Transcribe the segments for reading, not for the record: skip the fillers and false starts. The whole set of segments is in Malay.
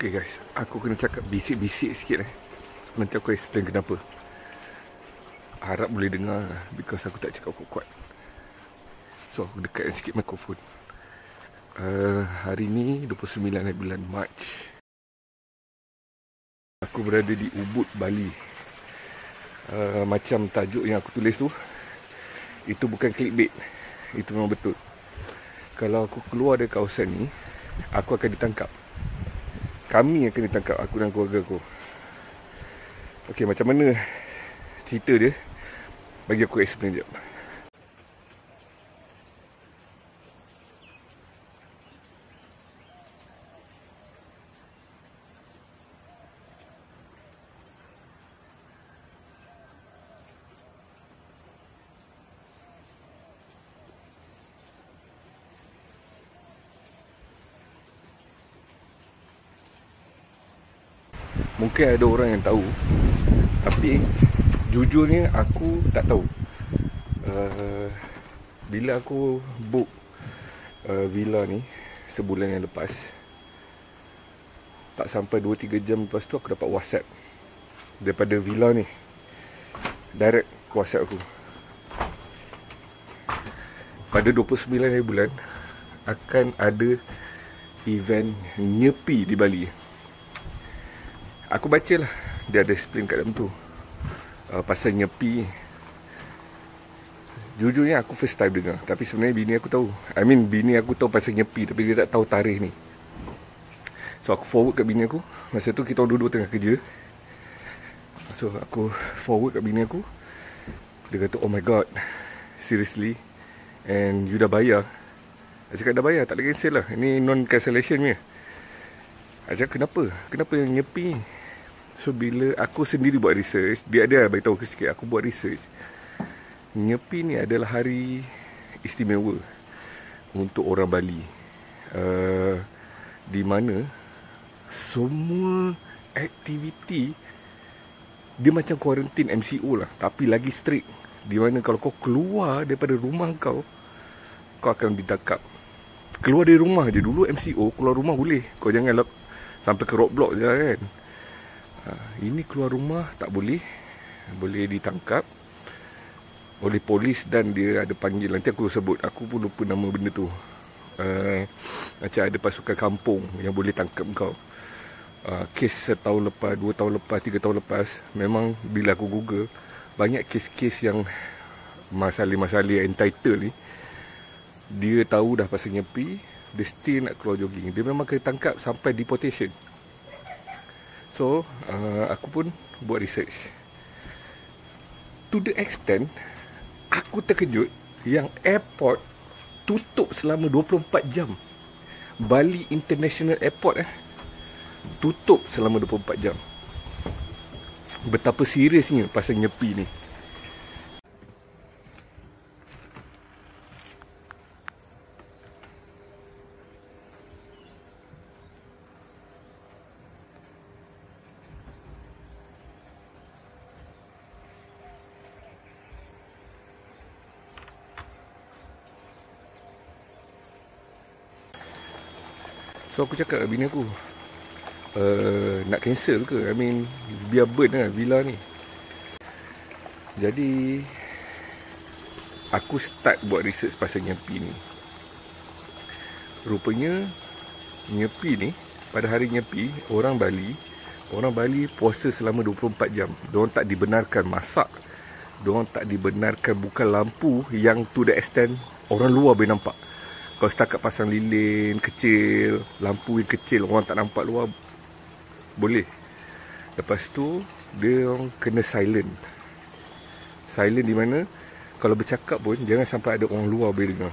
Okay guys, aku kena cakap bisik-bisik sikit Nanti aku explain kenapa. Harap boleh dengar because aku tak cakap kuat-kuat. So aku dekatkan sikit mikrofon. Hari ni 29 bulan Mac. Aku berada di Ubud, Bali. Macam tajuk yang aku tulis tu, itu bukan clickbait. Itu memang betul. Kalau aku keluar dari kawasan ni, aku akan ditangkap. Kami akan ditangkap, aku dan keluarga aku. Okey, macam mana cerita dia? Bagi aku explain sekejap. Mungkin ada orang yang tahu, tapi jujurnya aku tak tahu. Bila aku book villa ni sebulan yang lepas, tak sampai 2-3 jam lepas tu aku dapat WhatsApp daripada villa ni. Direct ke WhatsApp aku. Pada 29 hari bulan akan ada event nyepi di Bali. Aku baca lah, dia ada explain kat dalam tu pasal nyepi. Jujurnya aku first time dengar, tapi sebenarnya bini aku tahu. Bini aku tahu pasal nyepi, tapi dia tak tahu tarikh ni. So aku forward kat bini aku. Masa tu kita orang dua-dua tengah kerja. So aku forward kat bini aku. Dia kata, oh my god, seriously? And you dah bayar? Saya cakap dah bayar, tak ada cancel lah. Ini non cancellation punya. Saya cakap kenapa? Kenapa yang nyepi? So bila aku sendiri buat research, dia ada beritahu aku sikit. Aku buat research, nyepi ni adalah hari istimewa untuk orang Bali, di mana semua aktiviti dia macam kuarantin MCO lah, tapi lagi strict. Di mana kalau kau keluar daripada rumah kau akan ditangkap. Keluar dari rumah je. Dulu MCO keluar rumah boleh, kau jangan sampai ke roadblock je lah kan. Ini keluar rumah tak boleh. Boleh ditangkap oleh polis dan dia ada panggil. Nanti aku sebut, aku pun lupa nama benda tu. Macam ada pasukan kampung yang boleh tangkap kau. Kes setahun lepas, 2 tahun lepas, 3 tahun lepas, memang bila aku google, banyak kes-kes yang masalah-masalah entitled ni, dia tahu dah pasal nyepi, dia still nak keluar jogging. Dia memang kena tangkap sampai deportation. So aku pun buat research. To the extent aku terkejut yang airport tutup selama 24 jam. Bali International Airport tutup selama 24 jam. Betapa seriusnya pasal nyepi ni. So aku cakap dengan bini aku, nak cancel ke? Biar burn lah villa ni. Jadi aku start buat research pasal nyepi ni. Rupanya nyepi ni, pada hari nyepi, orang Bali puasa selama 24 jam. Diorang tak dibenarkan masak. Diorang tak dibenarkan buka lampu yang to the extent orang luar boleh nampak. Kalau setakat pasang lilin kecil, lampu yang kecil, orang tak nampak luar, boleh. Lepas tu dia orang kena silent. Silent di mana kalau bercakap pun jangan sampai ada orang luar boleh dengar.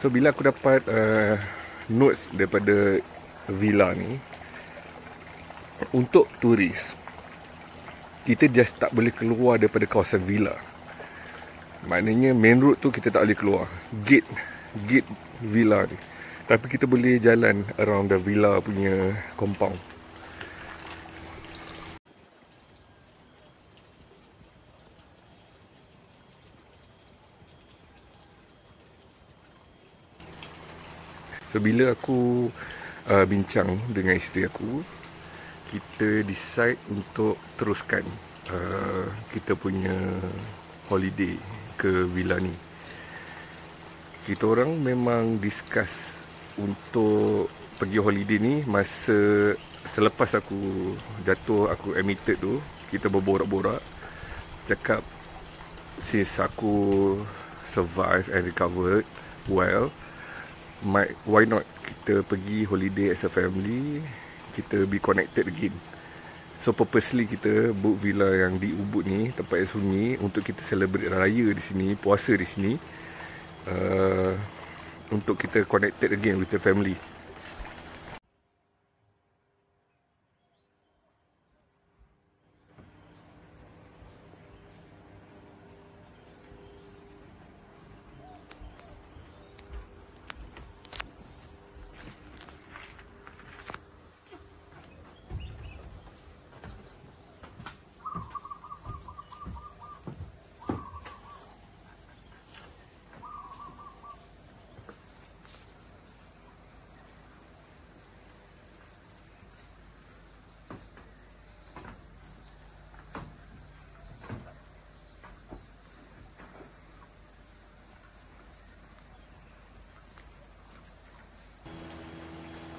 So bila aku dapat notes daripada villa ni, untuk turis, kita just tak boleh keluar daripada kawasan villa. Maknanya main road tu kita tak boleh keluar. Gate villa ni. Tapi kita boleh jalan around the villa punya compound. So bila aku bincang dengan isteri aku, kita decide untuk teruskan kita punya holiday ke villa ni. Kita orang memang discuss untuk pergi holiday ni masa selepas aku jatuh, aku admitted tu. Kita berborak-borak, cakap since aku survive and recovered well, why not kita pergi holiday as a family, kita be connected again. So purposely kita book villa yang di Ubud ni, tempat yang sunyi, untuk kita celebrate raya di sini, puasa di sini, untuk kita connected again with the family.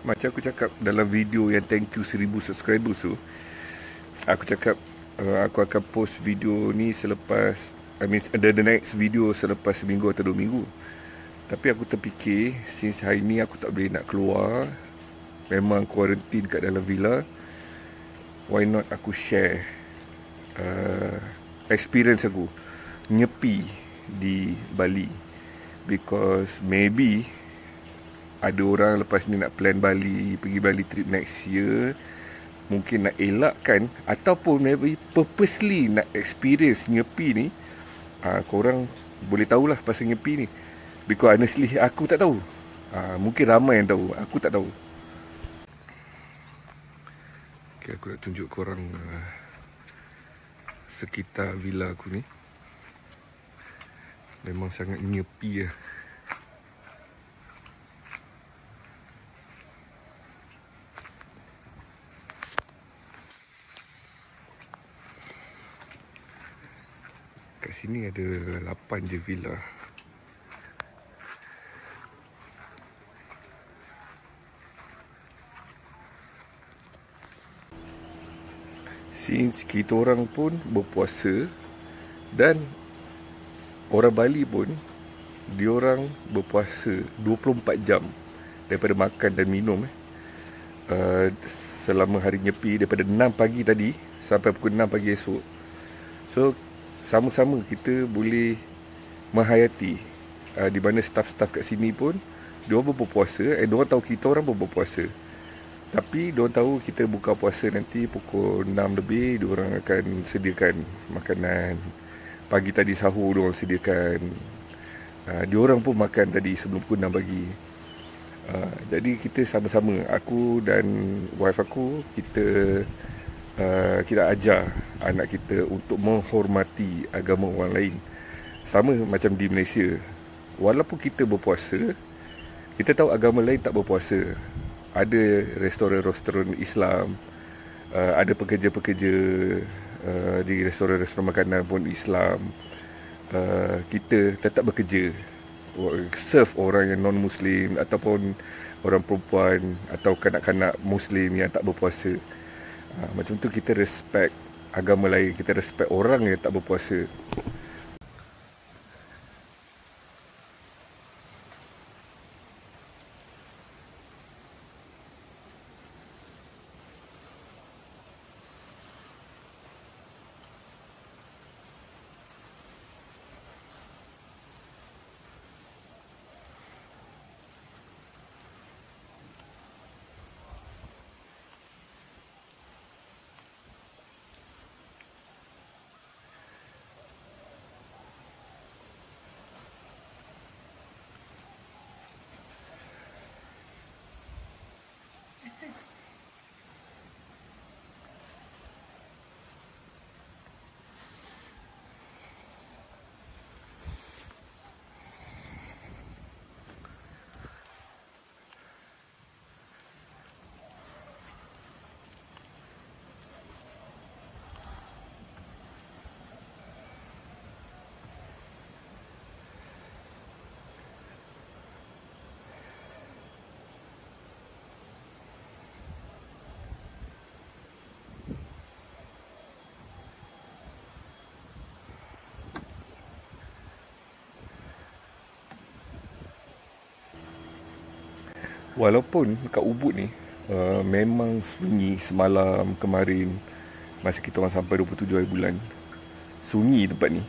Macam aku cakap dalam video yang thank you 1000 subscribers tu, aku cakap aku akan post video ni selepas, the next video selepas seminggu atau 2 minggu. Tapi aku terfikir, since hari ni aku tak boleh nak keluar, memang quarantine kat dalam villa, why not aku share experience aku nyepi di Bali. Because maybe ada orang lepas ni nak plan Bali, pergi Bali trip next year, mungkin nak elakkan ataupun maybe purposely nak experience nyepi ni. Korang boleh tahulah pasal nyepi ni. Because honestly aku tak tahu. Mungkin ramai yang tahu, aku tak tahu. Okay, aku nak tunjuk korang sekitar villa aku ni. Memang sangat nyepi lah. Kat sini ada 8 je villa. Since kita orang pun berpuasa, dan orang Bali pun diorang berpuasa 24 jam daripada makan dan minum selama hari nyepi, daripada 6 pagi tadi sampai pukul 6 pagi esok. So sama-sama kita boleh menghayati, di mana staff-staff kat sini pun diorang pun berpuasa, diorang tahu kita orang pun berpuasa. Tapi diorang tahu kita buka puasa nanti pukul 6 lebih, diorang akan sediakan makanan. Pagi tadi sahur diorang sediakan. Diorang pun makan tadi sebelum pukul 6 pagi. Jadi kita sama-sama, aku dan wife aku, kita ajar anak kita untuk menghormati agama orang lain. Sama macam di Malaysia, walaupun kita berpuasa, kita tahu agama lain tak berpuasa. Ada restoran-restoran Islam, ada pekerja-pekerja di restoran-restoran makanan pun Islam. Kita tetap bekerja, serve orang yang non-Muslim ataupun orang perempuan atau kanak-kanak Muslim yang tak berpuasa. Macam tu kita respect agama lain, kita respect orang yang tak berpuasa. Walaupun kat Ubud ni memang sunyi semalam kemarin masa kita orang sampai 27 hari bulan. Sunyi tempat ni.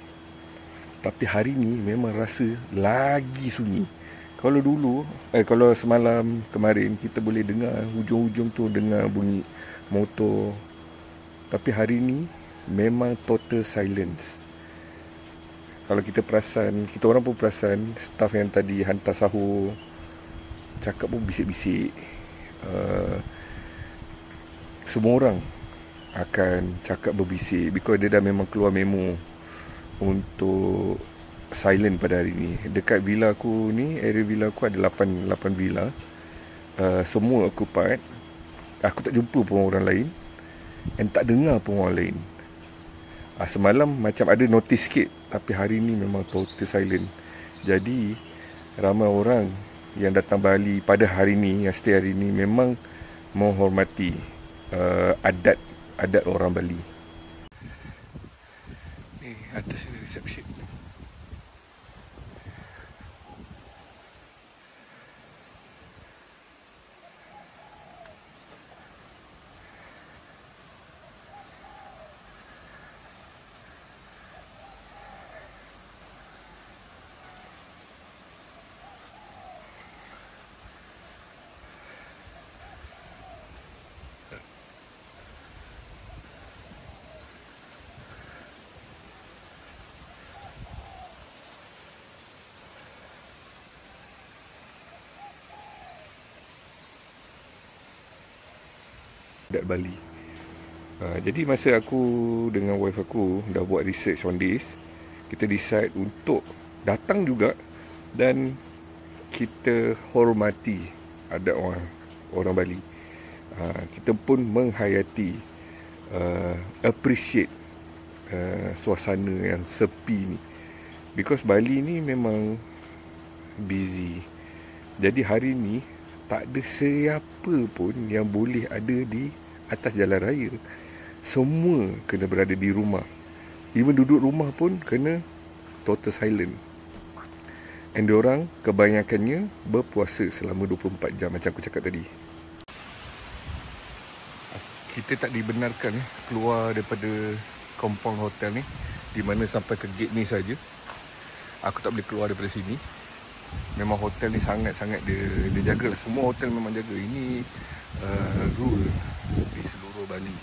Tapi hari ni memang rasa lagi sunyi. Kalau dulu, kalau semalam kemarin kita boleh dengar hujung-hujung tu dengar bunyi motor. Tapi hari ni memang total silence. Kalau kita perasan, kita orang pun perasan, staff yang tadi hantar sahur cakap pun bisik-bisik. Semua orang akan cakap berbisik because dia dah memang keluar memo untuk silent pada hari ni. Dekat villa aku ni, area villa aku ada 8 villa. Semua occupied. Aku tak jumpa pun orang lain and tak dengar pun orang lain. Semalam macam ada notice sikit, tapi hari ni memang total silent. Jadi ramai orang yang datang Bali pada hari ni, yang stay hari ni, memang menghormati adat orang Bali. Ni atas ni reception. Adat Bali. Jadi masa aku dengan wife aku dah buat research on this, kita decide untuk datang juga dan kita hormati adat orang Bali. Kita pun menghayati, appreciate suasana yang sepi ni. Because Bali ni memang busy. Jadi hari ni tak ada siapa pun yang boleh ada di atas jalan raya. Semua kena berada di rumah. Even duduk rumah pun kena total silent. And diorang kebanyakannya berpuasa selama 24 jam macam aku cakap tadi. Kita tak dibenarkan keluar daripada compound hotel ni, di mana sampai ke gate ni saja. Aku tak boleh keluar daripada sini. Memang hotel ni sangat-sangat dia jagalah. Semua hotel memang jaga. Ini rule di seluruh Bali.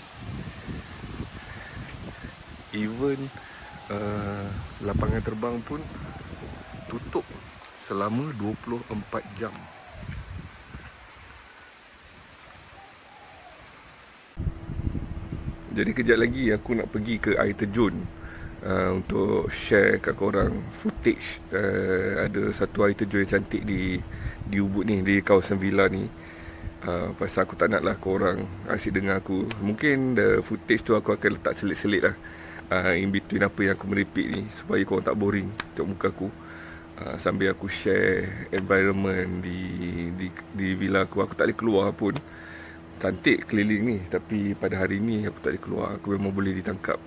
Even lapangan terbang pun tutup selama 24 jam. Jadi kejap lagi aku nak pergi ke air terjun untuk share kat korang footage. Ada satu air terjun yang cantik di Ubud ni, di kawasan villa ni. Pasal aku tak nak lah korang asyik dengar aku. Mungkin footage tu aku akan letak selit-selit lah in between apa yang aku meripik ni, supaya korang tak boring tengok muka aku. Sambil aku share environment di villa aku. Aku tak boleh keluar pun. Cantik keliling ni, tapi pada hari ni aku tak boleh keluar. Aku memang boleh ditangkap.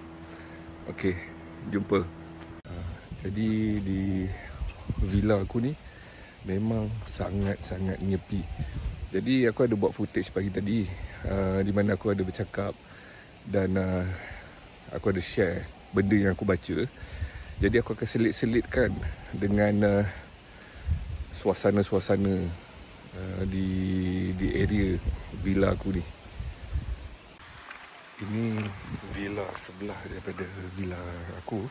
Okey, jumpa. Jadi di villa aku ni memang sangat-sangat nyepi. Jadi aku ada buat footage pagi tadi, di mana aku ada bercakap dan aku ada share benda yang aku baca. Jadi aku akan selit-selitkan dengan suasana-suasana di area villa aku ni. Ini villa sebelah daripada villa aku.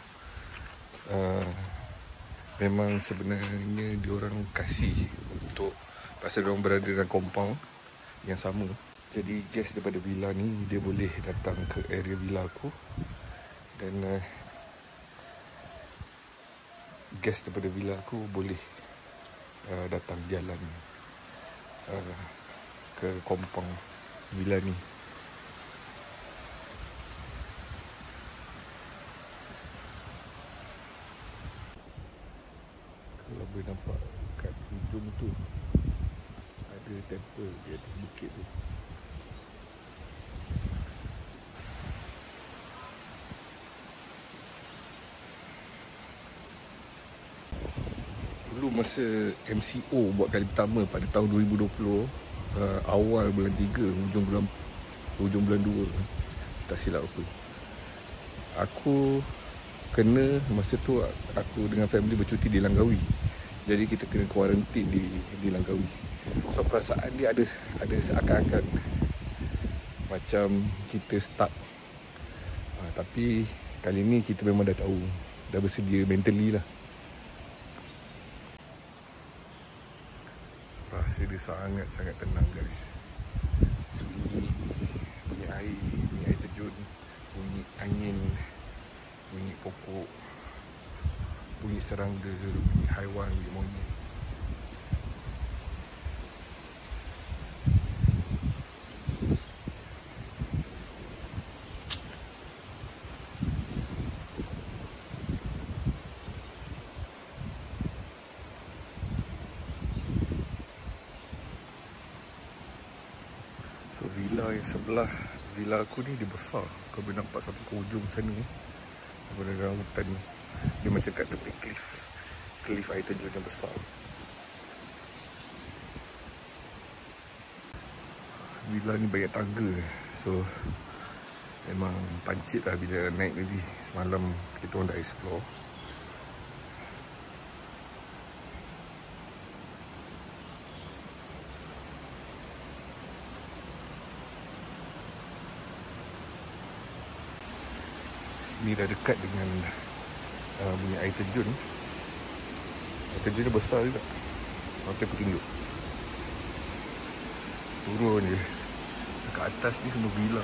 Memang sebenarnya diorang kasih untuk, pasal diorang berada dalam compound yang sama. Jadi guest daripada villa ni dia boleh datang ke area villa aku. Dan guest daripada villa aku boleh datang jalan ke compound villa ni. Kalau boleh nampak kat hujung tu ada temple di atas bukit tu. Belum masa MCO buat kali pertama pada tahun 2020, awal bulan 3, hujung bulan 2, tak silap aku. Aku kena masa tu aku dengan family bercuti di Langkawi. Jadi kita kena kuarantin di Langkawi. So perasaan dia ada seakan-akan macam kita stuck. Tapi kali ni kita memang dah tahu, dah bersedia mentally lah. Rasa dia sangat-sangat tenang guys. Sunyi, bunyi air terjun, bunyi angin, bunyi pokok, bunyi serangga, bunyi haiwan, bunyi monyet. So villa yang sebelah villa aku ni dia besar. Kau boleh nampak sampai ke ujung sana daripada dalam hutan ni. Dia macam kat tepi cliff air terjun yang besar. Villa ni banyak tangga. So memang pancit lah bila naik tadi. Semalam kita orang dah explore. Ni dah dekat dengan punya air terjun. Air terjun dia besar juga. Nanti aku tunjuk. Turun je. Dekat atas ni semua villa.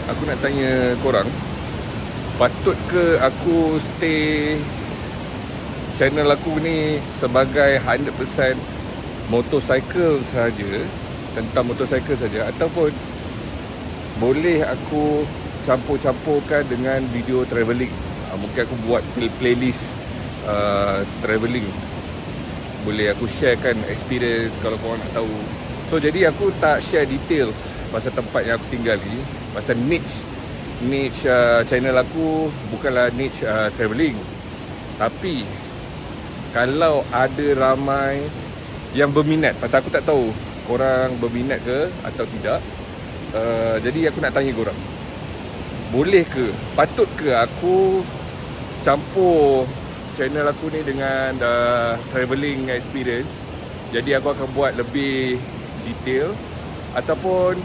aku nak tanya korang, patut ke aku stay channel aku ni sebagai 100% motorcycle saja, tentang motorcycle saja, ataupun boleh aku campur-campurkan dengan video travelling? Mungkin aku buat playlist travelling. Boleh aku sharekan experience kalau korang nak tahu. So jadi aku tak share details pasal tempat yang aku tinggal ni, pasal niche channel aku bukanlah niche travelling. Tapi kalau ada ramai yang berminat, pasal aku tak tahu korang berminat ke atau tidak, jadi aku nak tanya korang, boleh ke, patut ke aku campur channel aku ni dengan travelling experience? Jadi aku akan buat lebih detail, ataupun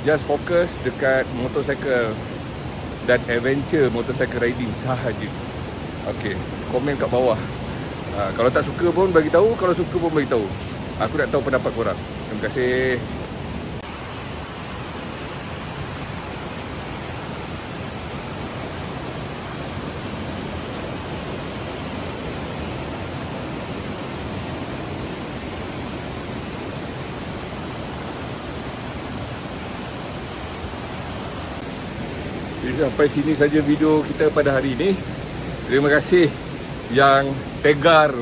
just fokus dekat motorcycle dan adventure motorcycle riding sahaja? Okay, komen kat bawah. Kalau tak suka pun bagi tahu, kalau suka pun bagi tahu. Aku nak tahu pendapat korang. Terima kasih. Jadi sampai sini saja video kita pada hari ini. Terima kasih yang tegar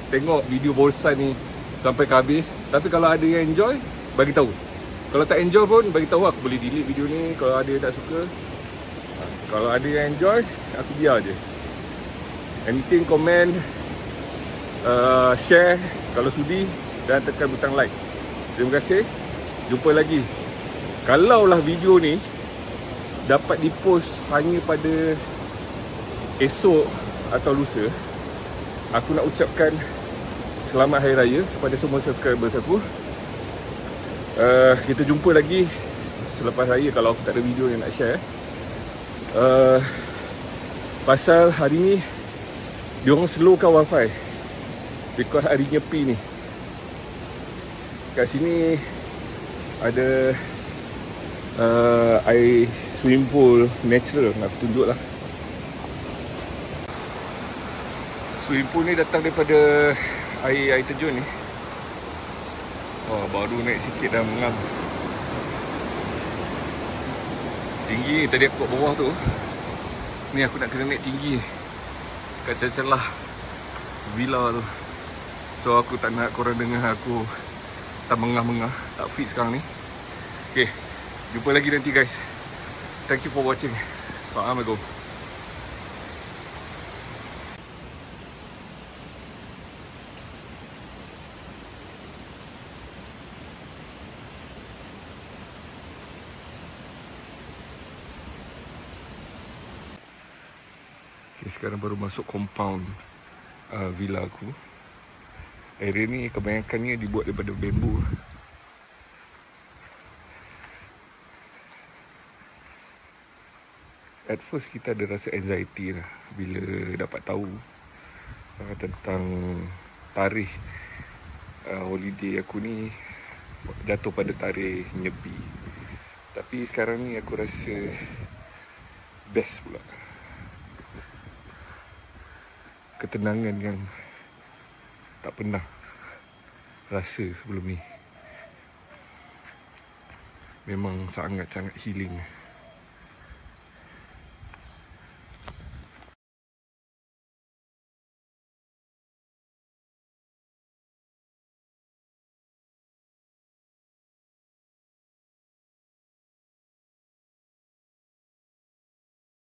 tengok video bosan ni sampai ke habis. Tapi kalau ada yang enjoy, bagi tahu. Kalau tak enjoy pun bagi tahu, aku boleh delete video ni kalau ada yang tak suka. Kalau ada yang enjoy, aku biar je. Anything, komen, share kalau sudi, dan tekan butang like. Terima kasih. Jumpa lagi. Kalaulah video ni dapat dipost hanya pada esok atau lusa, aku nak ucapkan selamat Hari Raya kepada semua subscribers aku. Kita jumpa lagi selepas Raya kalau aku tak ada video yang nak share. Pasal hari ni diorang slowkan wifi because hari Nyepi ni. Kat sini ada air swimming pool natural. Aku tunjuk lah. Swimming pool ni datang daripada air terjun ni. Baru naik sikit dah mengam. Tinggi ni, tadi aku kat bawah tu. Ni aku nak kena naik tinggi kat celah villa tu. So aku tak nak korang dengar aku tak mengah-mengah, tak fit sekarang ni. Okay, jumpa lagi nanti guys. Thank you for watching. Assalamualaikum. Okay, sekarang baru masuk compound villa aku. Area ni kebanyakannya dibuat daripada bambu. At first kita ada rasa anxiety lah bila dapat tahu tentang tarikh holiday aku ni jatuh pada tarikh Nyepi. Tapi sekarang ni aku rasa best pula. Ketenangan yang tak pernah rasa sebelum ni. Memang sangat-sangat healing.